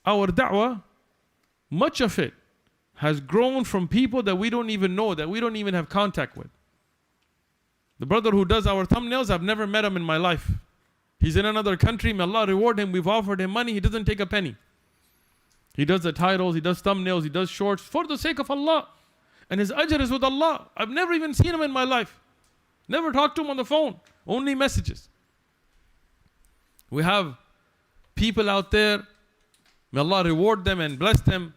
our da'wah, much of it has grown from people that we don't even know, that we don't even have contact with. The brother who does our thumbnails, I've never met him in my life. He's in another country, may Allah reward him. We've offered him money, he doesn't take a penny. He does the titles, he does thumbnails, he does shorts for the sake of Allah. And his ajr is with Allah. I've never even seen him in my life. Never talked to him on the phone, only messages. We have people out there, may Allah reward them and bless them,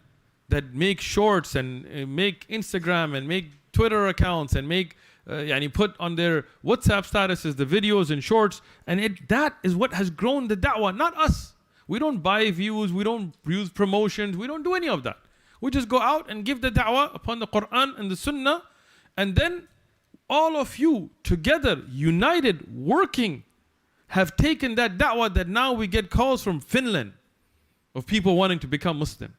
that make shorts and make Instagram and make Twitter accounts and make put on their WhatsApp statuses the videos and shorts, and that is what has grown the da'wah, not us. We don't buy views, we don't use promotions, we don't do any of that. We just go out and give the da'wah upon the Quran and the Sunnah, and then all of you together, united, working, have taken that da'wah that now we get calls from Finland of people wanting to become Muslim.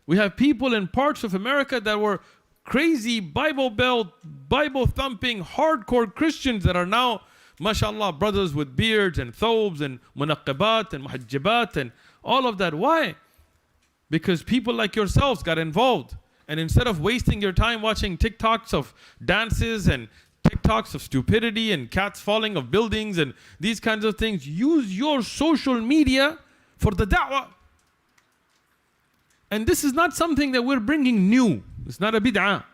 We have people in parts of America that were crazy Bible belt, Bible thumping, hardcore Christians that are now, mashallah, brothers with beards and thobes and munaqqibat and muhajjibat and all of that. Why? Because people like yourselves got involved. And instead of wasting your time watching TikToks of dances and TikToks of stupidity and cats falling off buildings and these kinds of things, use your social media for the da'wah. And this is not something that we're bringing new. It's not a bid'ah.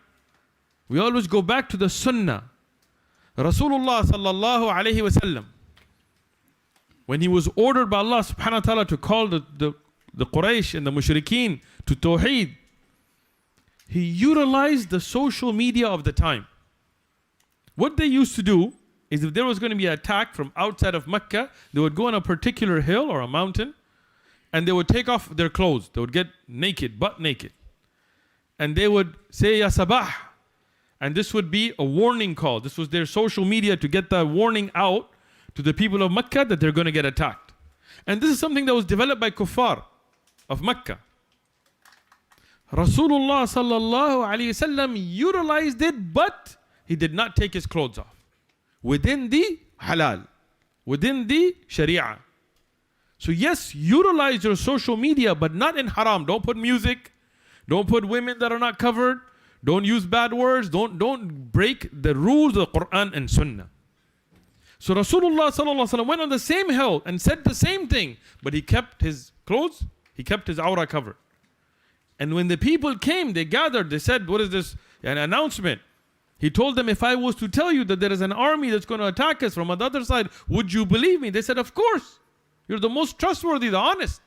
We always go back to the sunnah. Rasulullah sallallahu alayhi wa sallam, when he was ordered by Allah subhanahu wa ta'ala to call the Quraysh and the mushrikeen to Tawheed, he utilized the social media of the time. What they used to do is, if there was going to be an attack from outside of Mecca, they would go on a particular hill or a mountain and they would take off their clothes. They would get naked, butt naked. And they would say, Ya Sabah. And this would be a warning call. This was their social media to get the warning out to the people of Mecca that they're going to get attacked. And this is something that was developed by kuffar of Mecca. Rasulullah sallallahu alayhi wasallam utilized it, but he did not take his clothes off. Within the halal, within the sharia. So yes, utilize your social media, but not in haram. Don't put music. Don't put women that are not covered. Don't use bad words. Don't break the rules of the Quran and Sunnah. So Rasulullah sallallahu alaihi wasallam went on the same hill and said the same thing, but he kept his clothes, he kept his awrah covered. And when the people came, they gathered, they said, what is this? An announcement. He told them, if I was to tell you that there is an army that's going to attack us from the other side, would you believe me? They said, of course. You're the most trustworthy, the honest.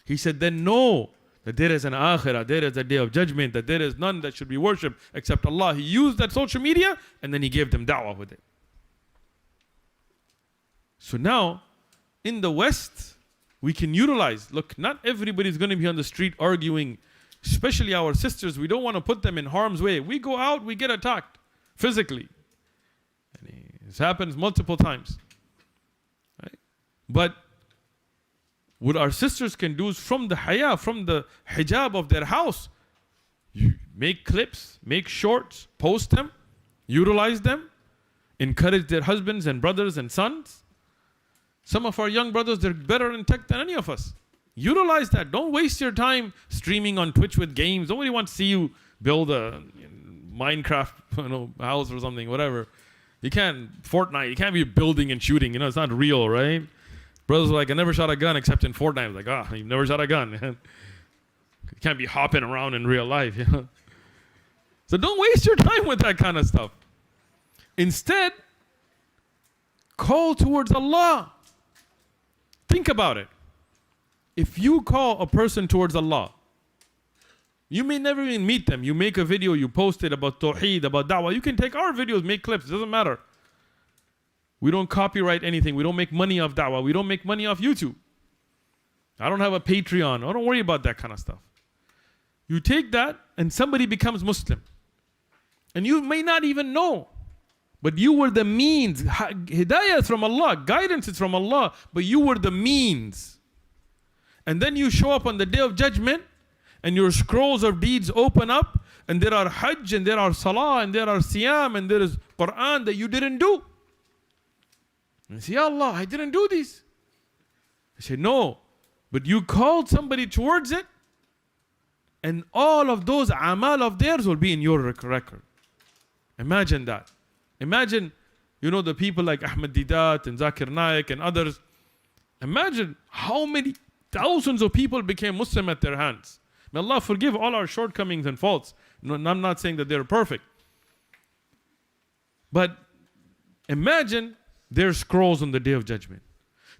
He said, then know that there is an akhirah, there is a day of judgment, that there is none that should be worshipped except Allah. He used that social media and then he gave them da'wah with it. So now, in the West, we can utilize, look, not everybody is going to be on the street arguing, especially our sisters. We don't want to put them in harm's way. We go out, we get attacked physically. And this happens multiple times. Right? But what our sisters can do is from the haya, from the hijab of their house, you make clips, make shorts, post them, utilize them, encourage their husbands and brothers and sons. Some of our young brothers, they're better in tech than any of us. Utilize that. Don't waste your time streaming on Twitch with games. Nobody wants to see you build a Minecraft house or something, whatever. You can't, Fortnite, you can't be building and shooting. It's not real, right? Brothers are like, I never shot a gun except in Fortnite. I'm like, you've never shot a gun. You can't be hopping around in real life. So don't waste your time with that kind of stuff. Instead, call towards Allah. Think about it. If you call a person towards Allah, you may never even meet them. You make a video, you post it about Tawheed, about Da'wah. You can take our videos, make clips. It doesn't matter. We don't copyright anything. We don't make money off Da'wah. We don't make money off YouTube. I don't have a Patreon. I don't worry about that kind of stuff. You take that and somebody becomes Muslim. And you may not even know. But you were the means. Hidayah is from Allah. Guidance is from Allah. But you were the means. And then you show up on the day of judgment and your scrolls of deeds open up and there are Hajj and there are Salah and there are Siyam and there is Quran that you didn't do. And you say, Ya Allah, I didn't do these. I say, no. But you called somebody towards it, and all of those amal of theirs will be in your record. Imagine that. Imagine, the people like Ahmed Didat and Zakir Naik and others. Imagine how many thousands of people became Muslim at their hands. May Allah forgive all our shortcomings and faults. No, I'm not saying that they're perfect. But imagine their scrolls on the Day of Judgment.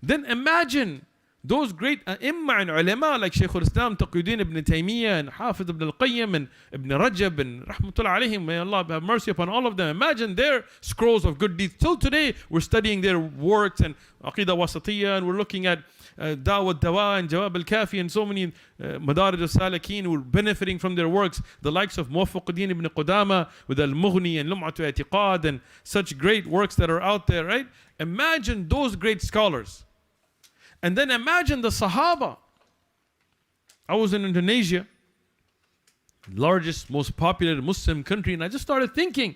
Then imagine those great Imma and ulama like Shaykh al-Islam Taqiyuddin ibn Taymiyyah and Hafiz ibn al-Qayyim and Ibn Rajab and Rahmatullah alayhim. May Allah have mercy upon all of them. Imagine their scrolls of good deeds. Till today, we're studying their works and Aqidah Wasatiyah, and we're looking at Dawa Dawa and Jawab al-Kafi and so many Madarij al-Salikin who are benefiting from their works. The likes of Muwaffaquddin ibn Qudama with Al-Mughni and Lum'atu I'tiqad and such great works that are out there, right? Imagine those great scholars. And then imagine the Sahaba. I was in Indonesia, largest, most popular Muslim country, and I just started thinking,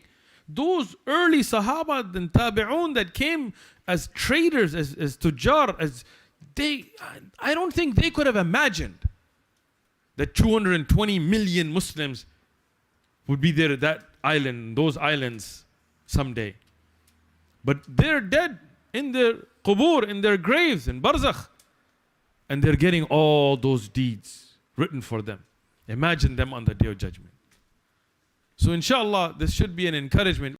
those early Sahaba and Tabi'un that came as traders, as Tujjar, I don't think they could have imagined that 220 million Muslims would be there at that island, those islands someday. But they're dead in their qubur, in their graves, in barzakh. And they're getting all those deeds written for them. Imagine them on the Day of Judgment. So inshallah, this should be an encouragement.